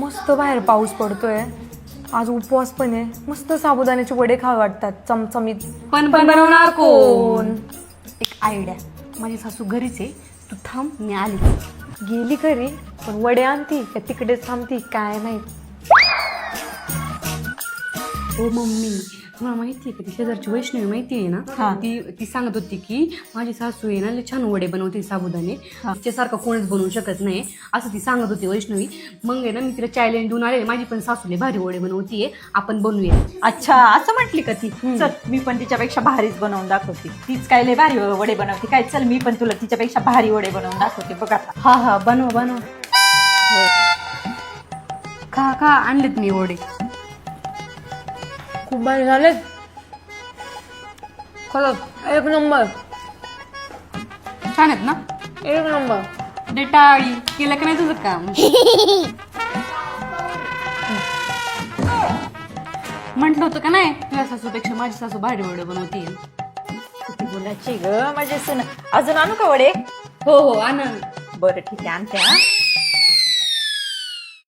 मस्त बाहेर पाऊस पडतोय. आज उपवास पण आहे. मस्त साबुदाण्याचे वडे खावे वाटतात चमचमीत. पण बनवणार कोण? एक आयडिया. माझी सासू घरीच आहे, तू थांब, मी आली. गेली खरी, पण वडे आणती का तिकडेच थांबती काय नाही. हो मम्मी, तुम्हाला माहिती आहे का ती शेजारची वैष्णवी माहिती आहे ना, ती सांगत होती की माझी सासू आहे ना लय छान वडे बनवते साबुदाणे, तिच्यासारखं कोणीच बनवू शकत नाही असं ती सांगत होती वैष्णवी. मग आहे ना मी तिला चॅलेंज देऊन आले, माझी पण सासूले भारी वडे बनवतीये, आपण बनवूया. अच्छा, असं म्हटली का ती? चल, मी पण तिच्यापेक्षा भारीच बनवून दाखवते. तीच काय लय भारी वडे बनवते काय. चल, मी पण तुला तिच्यापेक्षा भारी वडे बनवून दाखवते बघ आता. हा हा, बनव. खा खा, आणलेत मी वडे. खूप भारी झालेत खरंच. एक नंबर. छान आहेत ना? एक नंबर. डेटाळी केलं का नाही तुझं काम? म्हटलं होतं का नाही तुझ्या सासूपेक्षा माझी सासू भारी वडे बनवते. किती बोलायची ग माझी सून. अजून आणू का वडे? हो हो, आनंद. बरं ठीक आहे, आणते. हा